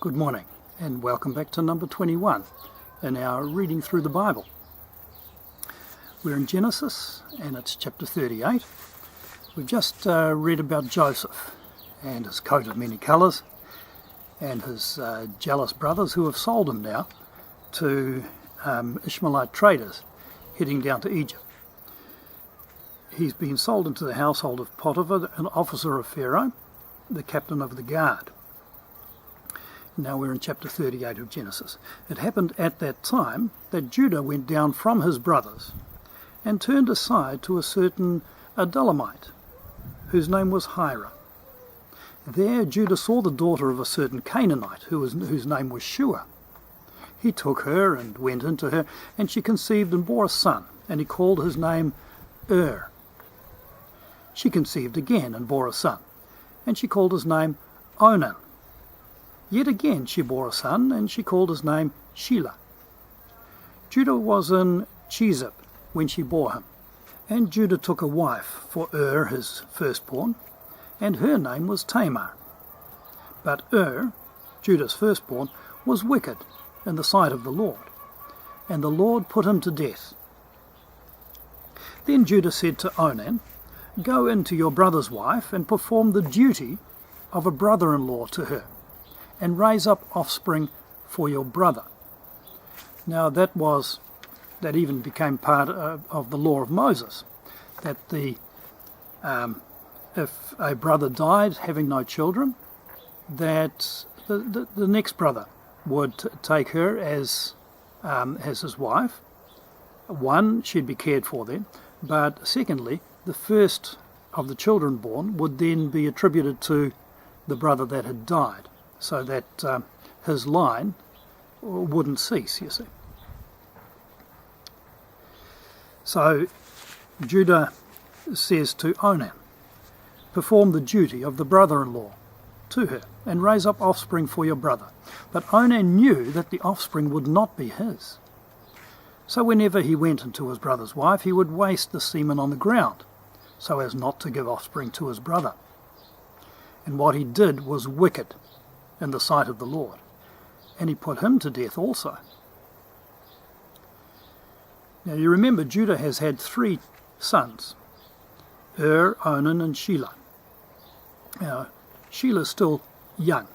Good morning and welcome back to number 21 in our reading through the Bible. We're in Genesis and it's chapter 38. We've just read about Joseph and his coat of many colours and his jealous brothers who have sold him now to Ishmaelite traders heading down to Egypt. He's been sold into the household of Potiphar, an officer of Pharaoh, the captain of the guard. Now we're in chapter 38 of Genesis. It happened at that time that Judah went down from his brothers and turned aside to a certain Adullamite, whose name was Hira. There Judah saw the daughter of a certain Canaanite, whose name was Shua. He took her and went into her, and she conceived and bore a son, and he called his name She conceived again and bore a son, and she called his name Onan. Yet again she bore a son, and she called his name Shelah. Judah was in Chezib when she bore him, and Judah took a wife for his firstborn, and her name was Tamar. But Judah's firstborn, was wicked in the sight of the Lord, and the Lord put him to death. Then Judah said to Onan, "Go into your brother's wife and perform the duty of a brother-in-law to her, and raise up offspring for your brother." Now that even became part of the law of Moses, that if a brother died having no children, that the next brother would take her as his wife. One, she'd be cared for then, but secondly, the first of the children born would then be attributed to the brother that had died, so that his line wouldn't cease, you see. So Judah says to Onan, "Perform the duty of the brother-in-law to her, and raise up offspring for your brother." But Onan knew that the offspring would not be his. So whenever he went into his brother's wife, he would waste the semen on the ground, so as not to give offspring to his brother. And what he did was wicked in the sight of the Lord, and he put him to death also. Now you remember Judah has had 3 sons, Onan and Shelah. Now Shelah's still young.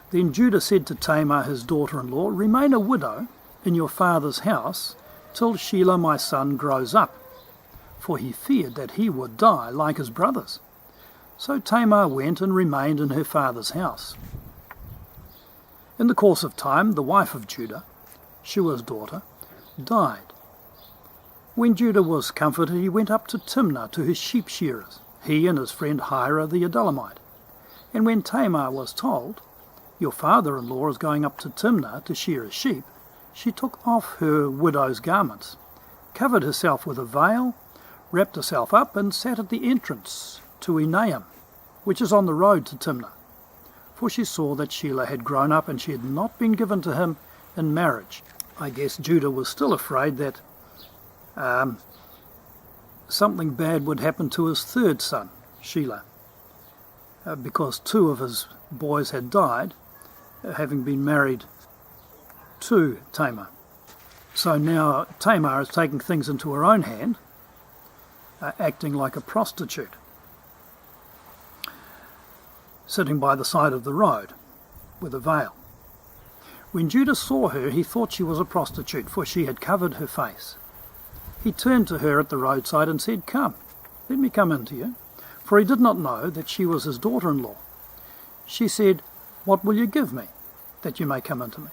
Then Judah said to Tamar his daughter-in-law, "Remain a widow in your father's house till Shelah my son grows up," for he feared that he would die like his brothers. So Tamar went and remained in her father's house. In the course of time, the wife of Judah, Shua's daughter, died. When Judah was comforted, he went up to Timnah to his sheep shearers, he and his friend Hira the Adullamite. And when Tamar was told, "Your father-in-law is going up to Timnah to shear his sheep," she took off her widow's garments, covered herself with a veil, wrapped herself up, and sat at the entrance to Enaim, which is on the road to Timnah. For she saw that Shelah had grown up and she had not been given to him in marriage. I guess Judah was still afraid that something bad would happen to his third son, Shelah, because 2 of his boys had died, having been married to Tamar. So now Tamar is taking things into her own hand, acting like a prostitute, sitting by the side of the road with a veil. When Judah saw her, he thought she was a prostitute, for she had covered her face. He turned to her at the roadside and said, "Come, let me come in to you," for he did not know that she was his daughter-in-law. She said, "What will you give me, that you may come into me?"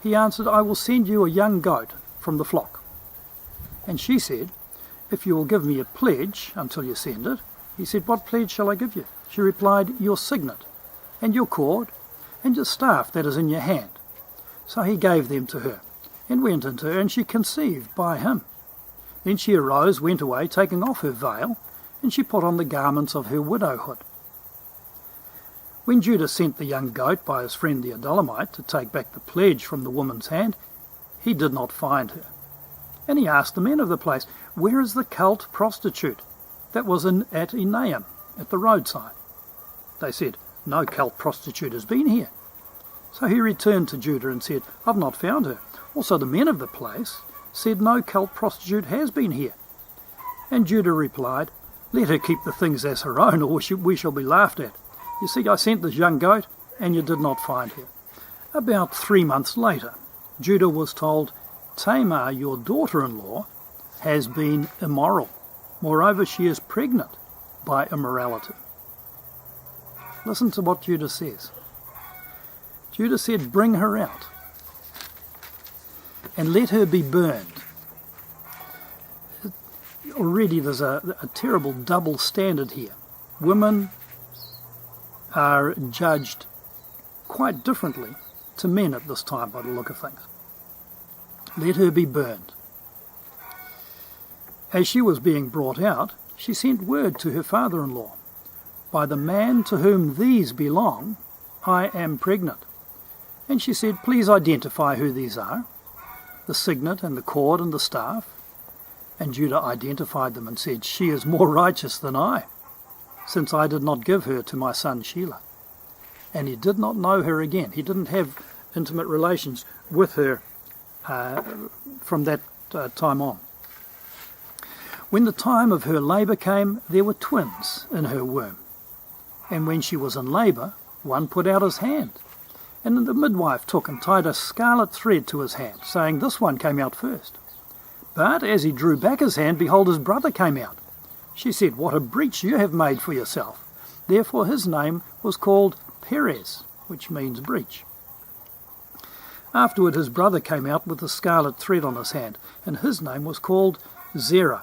He answered, "I will send you a young goat from the flock." And she said, "If you will give me a pledge until you send it." He said, "What pledge shall I give you?" She replied, "Your signet, and your cord, and your staff that is in your hand." So he gave them to her, and went into her, and she conceived by him. Then she arose, went away, taking off her veil, and she put on the garments of her widowhood. When Judah sent the young goat by his friend the Adullamite to take back the pledge from the woman's hand, he did not find her. And he asked the men of the place, "Where is the cult prostitute that was at Enaim, at the roadside?" They said, "No cult prostitute has been here." So he returned to Judah and said, I've not found her. Also the men of the place said, no cult prostitute has been here. And Judah replied, let her keep the things as her own, or we shall be laughed at. You see, I sent this young goat, and you did not find her. About 3 months later, Judah was told, Tamar, your daughter-in-law, has been immoral. Moreover, she is pregnant by immorality. Listen to what Judah says. Judah said, bring her out and let her be burned. Already there's a terrible double standard here. Women are judged quite differently to men at this time by the look of things. Let her be burned. As she was being brought out, she sent word to her father-in-law, by the man to whom these belong, I am pregnant. And she said, please identify who these are, the signet and the cord and the staff. And Judah identified them and said, she is more righteous than I, since I did not give her to my son Shelah. And he did not know her again. He didn't have intimate relations with her from that time on. When the time of her labour came, there were twins in her womb. And when she was in labour, one put out his hand. And the midwife took and tied a scarlet thread to his hand, saying, this one came out first. But as he drew back his hand, behold, his brother came out. She said, what a breach you have made for yourself. Therefore his name was called Perez, which means breach. Afterward his brother came out with a scarlet thread on his hand, and his name was called Zerah.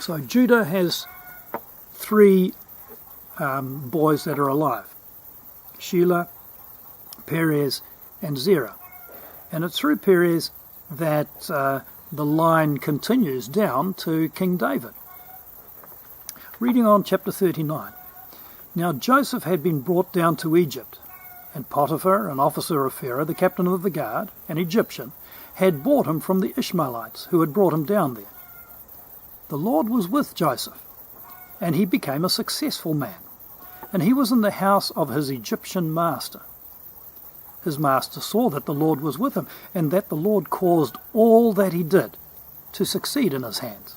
So Judah has 3 boys that are alive. Shelah, Perez, and Zerah. And it's through Perez that the line continues down to King David. Reading on chapter 39. Now Joseph had been brought down to Egypt, and Potiphar, an officer of Pharaoh, the captain of the guard, an Egyptian, had bought him from the Ishmaelites who had brought him down there. The Lord was with Joseph, and he became a successful man, and he was in the house of his Egyptian master. His master saw that the Lord was with him, and that the Lord caused all that he did to succeed in his hands.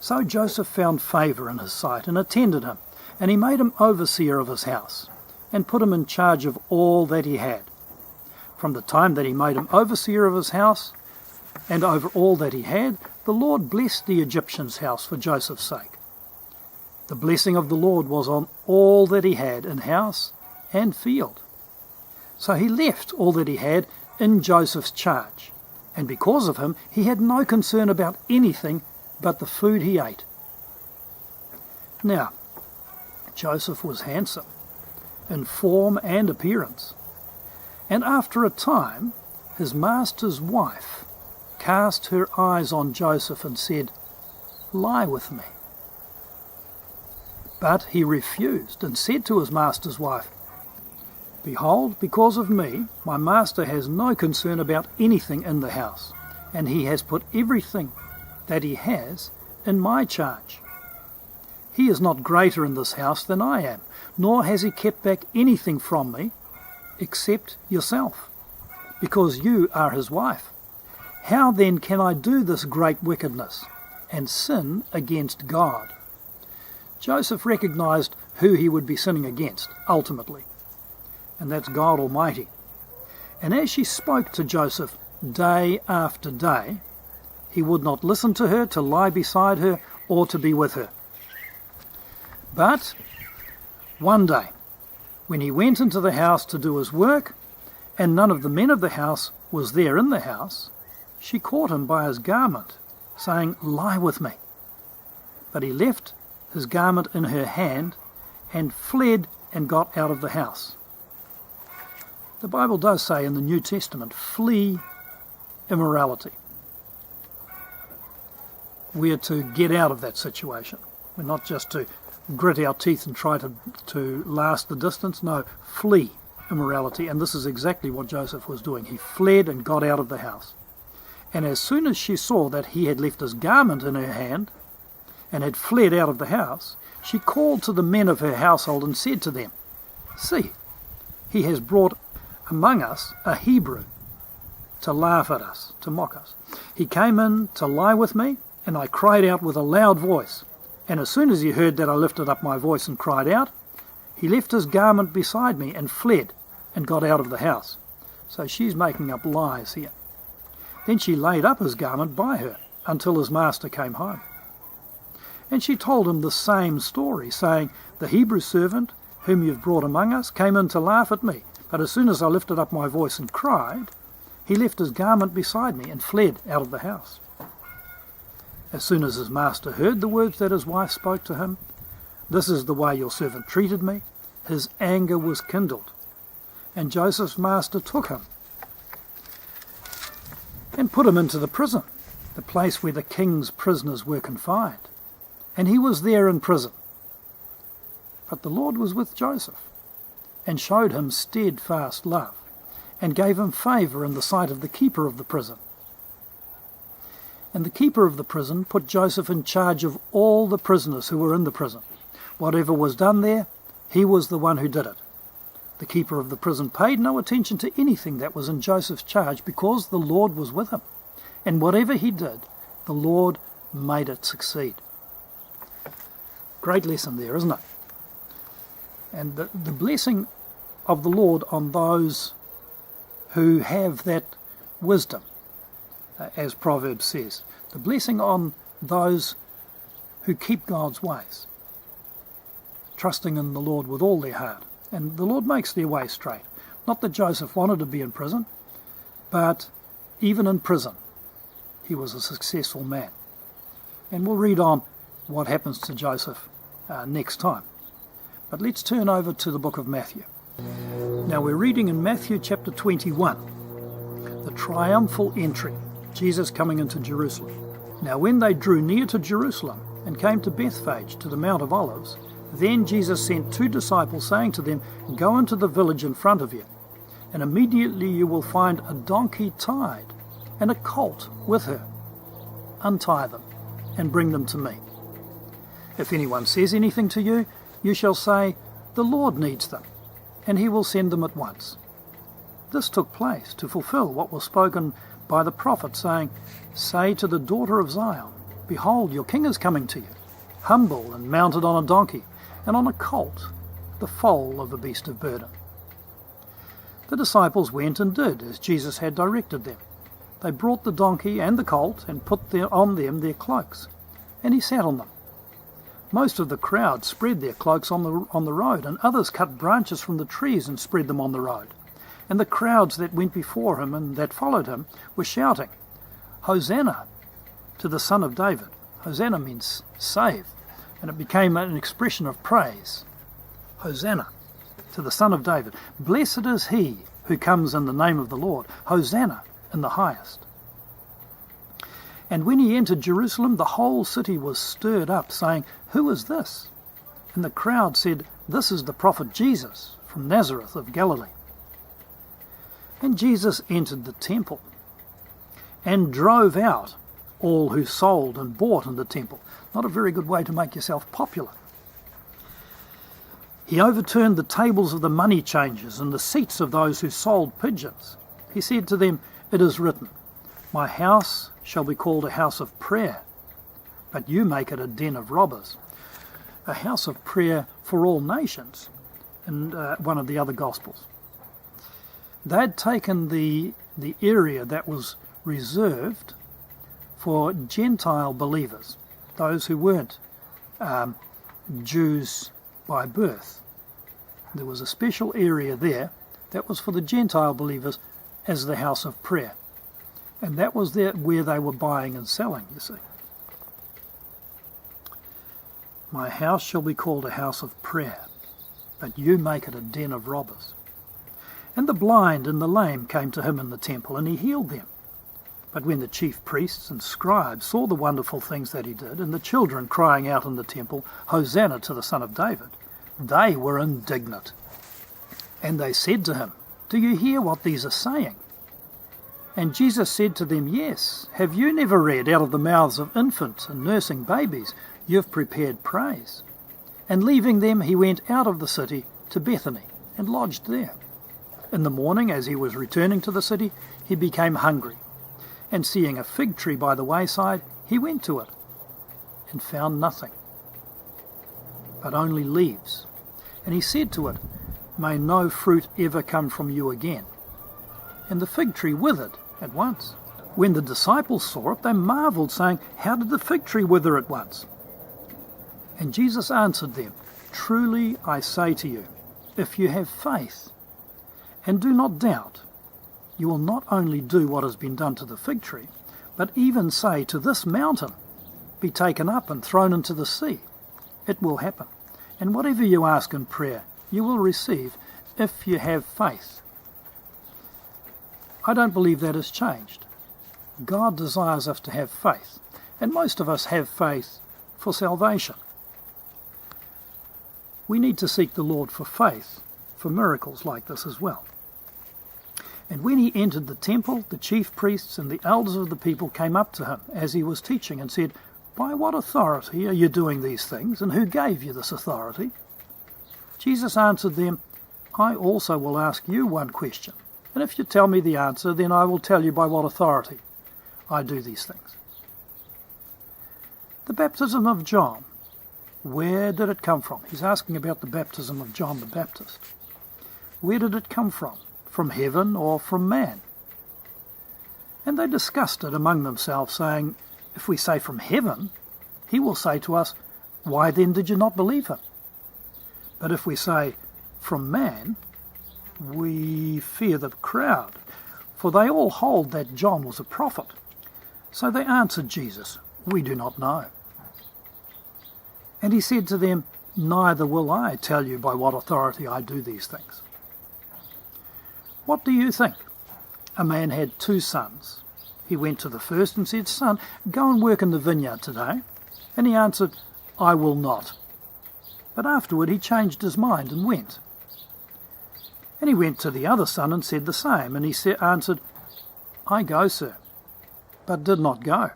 So Joseph found favour in his sight, and attended him, and he made him overseer of his house, and put him in charge of all that he had. From the time that he made him overseer of his house, and over all that he had, the Lord blessed the Egyptian's house for Joseph's sake. The blessing of the Lord was on all that he had in house and field. So he left all that he had in Joseph's charge, and because of him he had no concern about anything but the food he ate. Now, Joseph was handsome in form and appearance, and after a time his master's wife cast her eyes on Joseph and said, lie with me. But he refused and said to his master's wife, behold, because of me, my master has no concern about anything in the house, and he has put everything that he has in my charge. He is not greater in this house than I am, nor has he kept back anything from me, except yourself, because you are his wife. How then can I do this great wickedness and sin against God? Joseph recognized who he would be sinning against, ultimately, and that's God Almighty. And as she spoke to Joseph day after day, he would not listen to her, to lie beside her, or to be with her. But one day, when he went into the house to do his work, and none of the men of the house was there in the house, she caught him by his garment, saying, lie with me. But he left his garment in her hand and fled and got out of the house. The Bible does say in the New Testament, flee immorality. We are to get out of that situation. We're not just to grit our teeth and try to last the distance. No, flee immorality. And this is exactly what Joseph was doing. He fled and got out of the house. And as soon as she saw that he had left his garment in her hand and had fled out of the house, she called to the men of her household and said to them, see, he has brought among us a Hebrew to laugh at us, to mock us. He came in to lie with me, and I cried out with a loud voice. And as soon as he heard that I lifted up my voice and cried out, he left his garment beside me and fled and got out of the house. So she's making up lies here. Then she laid up his garment by her until his master came home. And she told him the same story, saying, the Hebrew servant whom you've brought among us came in to laugh at me. But as soon as I lifted up my voice and cried, he left his garment beside me and fled out of the house. As soon as his master heard the words that his wife spoke to him, this is the way your servant treated me, his anger was kindled. And Joseph's master took him and put him into the prison, the place where the king's prisoners were confined. And he was there in prison. But the Lord was with Joseph and showed him steadfast love and gave him favour in the sight of the keeper of the prison. And the keeper of the prison put Joseph in charge of all the prisoners who were in the prison. Whatever was done there, he was the one who did it. The keeper of the prison paid no attention to anything that was in Joseph's charge because the Lord was with him. And whatever he did, the Lord made it succeed. Great lesson there, isn't it? And the blessing of the Lord on those who have that wisdom, as Proverbs says. The blessing on those who keep God's ways, trusting in the Lord with all their heart. And the Lord makes their way straight. Not that Joseph wanted to be in prison, but even in prison, he was a successful man. And we'll read on what happens to Joseph next time. But let's turn over to the book of Matthew. Now we're reading in Matthew chapter 21, the triumphal entry, Jesus coming into Jerusalem. Now when they drew near to Jerusalem and came to Bethphage, to the Mount of Olives, then Jesus sent 2 disciples, saying to them, go into the village in front of you, and immediately you will find a donkey tied and a colt with her. Untie them and bring them to me. If anyone says anything to you, you shall say, the Lord needs them, and he will send them at once. This took place to fulfill what was spoken by the prophet, saying, say to the daughter of Zion, behold, your king is coming to you, humble and mounted on a donkey, and on a colt, the foal of a beast of burden. The disciples went and did as Jesus had directed them. They brought the donkey and the colt and put on them their cloaks, and he sat on them. Most of the crowd spread their cloaks on the road, and others cut branches from the trees and spread them on the road. And the crowds that went before him and that followed him were shouting, Hosanna to the Son of David. Hosanna means save, and it became an expression of praise. Hosanna to the Son of David. Blessed is he who comes in the name of the Lord. Hosanna in the highest. And when he entered Jerusalem, the whole city was stirred up, saying, who is this? And the crowd said, this is the prophet Jesus from Nazareth of Galilee. And Jesus entered the temple and drove out all who sold and bought in the temple. Not a very good way to make yourself popular. He overturned the tables of the money changers and the seats of those who sold pigeons. He said to them, it is written, my house shall be called a house of prayer, but you make it a den of robbers. A house of prayer for all nations, in one of the other Gospels. They'd taken the area that was reserved for Gentile believers, those who weren't Jews by birth. There was a special area there that was for the Gentile believers as the house of prayer. And that was where they were buying and selling, you see. My house shall be called a house of prayer, but you make it a den of robbers. And the blind and the lame came to him in the temple, and he healed them. But when the chief priests and scribes saw the wonderful things that he did, and the children crying out in the temple, Hosanna to the Son of David, they were indignant. And they said to him, do you hear what these are saying? And Jesus said to them, yes, have you never read, out of the mouths of infants and nursing babies, you've prepared praise? And leaving them, he went out of the city to Bethany and lodged there. In the morning, as he was returning to the city, he became hungry, and seeing a fig tree by the wayside, he went to it, and found nothing, but only leaves. And he said to it, May no fruit ever come from you again. And the fig tree withered at once. When the disciples saw it, they marveled, saying, How did the fig tree wither at once? And Jesus answered them, Truly I say to you, if you have faith, and do not doubt, you will not only do what has been done to the fig tree, but even say to this mountain, Be taken up and thrown into the sea. It will happen. And whatever you ask in prayer, you will receive if you have faith. I don't believe that has changed. God desires us to have faith, and most of us have faith for salvation. We need to seek the Lord for faith, for miracles like this as well. And when he entered the temple, the chief priests and the elders of the people came up to him as he was teaching and said, By what authority are you doing these things, and who gave you this authority? Jesus answered them, I also will ask you one question, and if you tell me the answer, then I will tell you by what authority I do these things. The baptism of John, where did it come from? He's asking about the baptism of John the Baptist. Where did it come from? From heaven or from man? And they discussed it among themselves, saying, If we say from heaven, he will say to us, Why then did you not believe him? But if we say from man, we fear the crowd, for they all hold that John was a prophet. So they answered Jesus, We do not know. And he said to them, Neither will I tell you by what authority I do these things. What do you think? A man had 2 sons. He went to the first and said, Son, go and work in the vineyard today. And he answered, I will not. But afterward he changed his mind and went. And he went to the other son and said the same. And he answered, I go, sir, but did not go.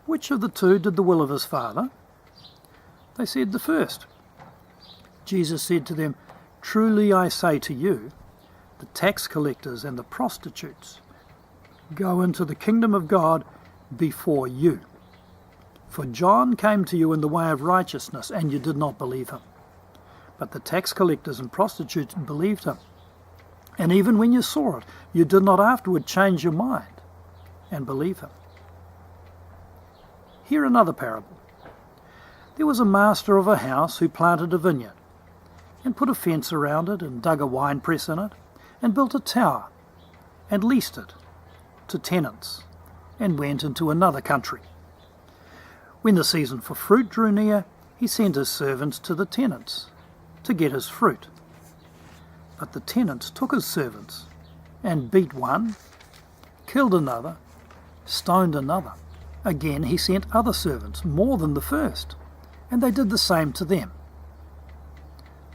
Which of the 2 did the will of his father? They said, The first. Jesus said to them, Truly I say to you, the tax collectors and the prostitutes go into the kingdom of God before you. For John came to you in the way of righteousness, and you did not believe him. But the tax collectors and prostitutes believed him. And even when you saw it, you did not afterward change your mind and believe him. Hear another parable. There was a master of a house who planted a vineyard, and put a fence around it, and dug a winepress in it, and built a tower, and leased it to tenants, and went into another country. When the season for fruit drew near, he sent his servants to the tenants to get his fruit. But the tenants took his servants, and beat one, killed another, stoned another. Again he sent other servants, more than the first, and they did the same to them.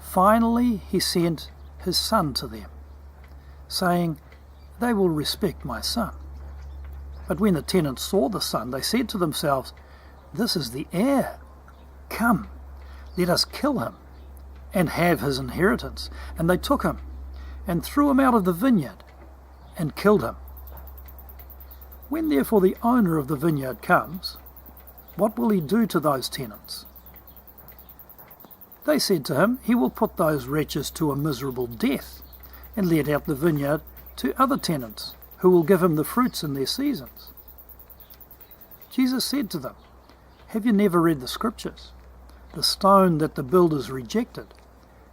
Finally he sent his son to them, saying, They will respect my son. But when the tenants saw the son, they said to themselves, This is the heir. Come, let us kill him, and have his inheritance. And they took him, and threw him out of the vineyard, and killed him. When therefore the owner of the vineyard comes, what will he do to those tenants? They said to him, He will put those wretches to a miserable death, and let out the vineyard to other tenants, who will give him the fruits in their seasons. Jesus said to them, Have you never read the Scriptures? The stone that the builders rejected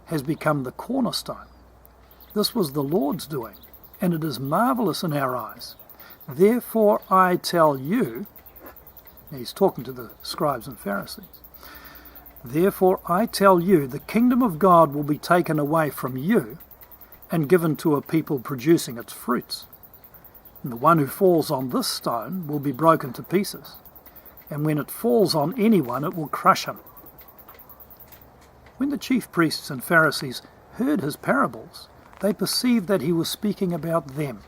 has become the cornerstone. This was the Lord's doing, and it is marvelous in our eyes. Therefore I tell you, he's talking to the scribes and Pharisees, Therefore I tell you, the kingdom of God will be taken away from you and given to a people producing its fruits. And the one who falls on this stone will be broken to pieces, and when it falls on anyone, it will crush him. When the chief priests and Pharisees heard his parables, they perceived that he was speaking about them.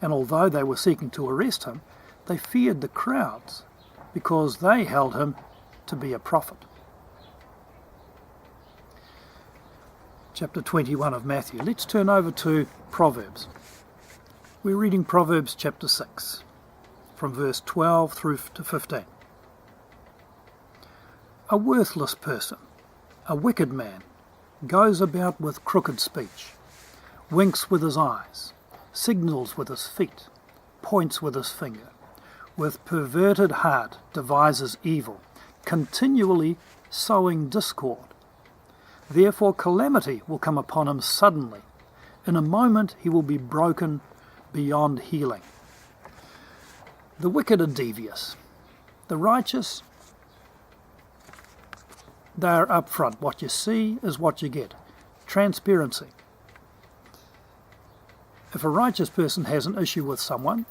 And although they were seeking to arrest him, they feared the crowds, because they held him to be a prophet. chapter 21 of Matthew. Let's turn over to Proverbs. We're reading Proverbs chapter 6, from verse 12 through to 15. A worthless person, a wicked man, goes about with crooked speech, winks with his eyes, signals with his feet, points with his finger, with perverted heart devises evil, continually sowing discord. Therefore calamity will come upon him suddenly. In a moment he will be broken beyond healing. The wicked are devious. The righteous, they are upfront. What you see is what you get. Transparency. If a righteous person has an issue with someone,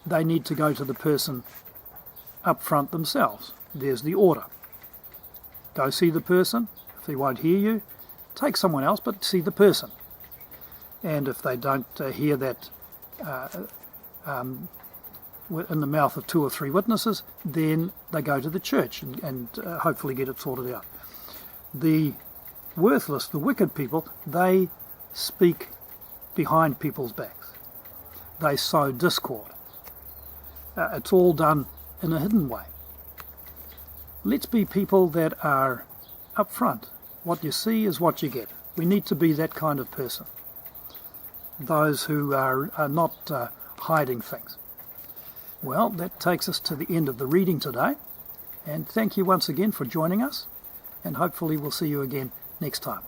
they need to go to the person up front themselves. There's the order. Go see the person. If they won't hear you, take someone else, but see the person. And if they don't hear that in the mouth of 2 or 3 witnesses, then they go to the church and hopefully get it sorted out. The worthless, the wicked people, they speak behind people's backs. They sow discord. It's all done in a hidden way. Let's be people that are up front. What you see is what you get. We need to be that kind of person. Those who are not hiding things. Well, that takes us to the end of the reading today. And thank you once again for joining us. And hopefully we'll see you again next time.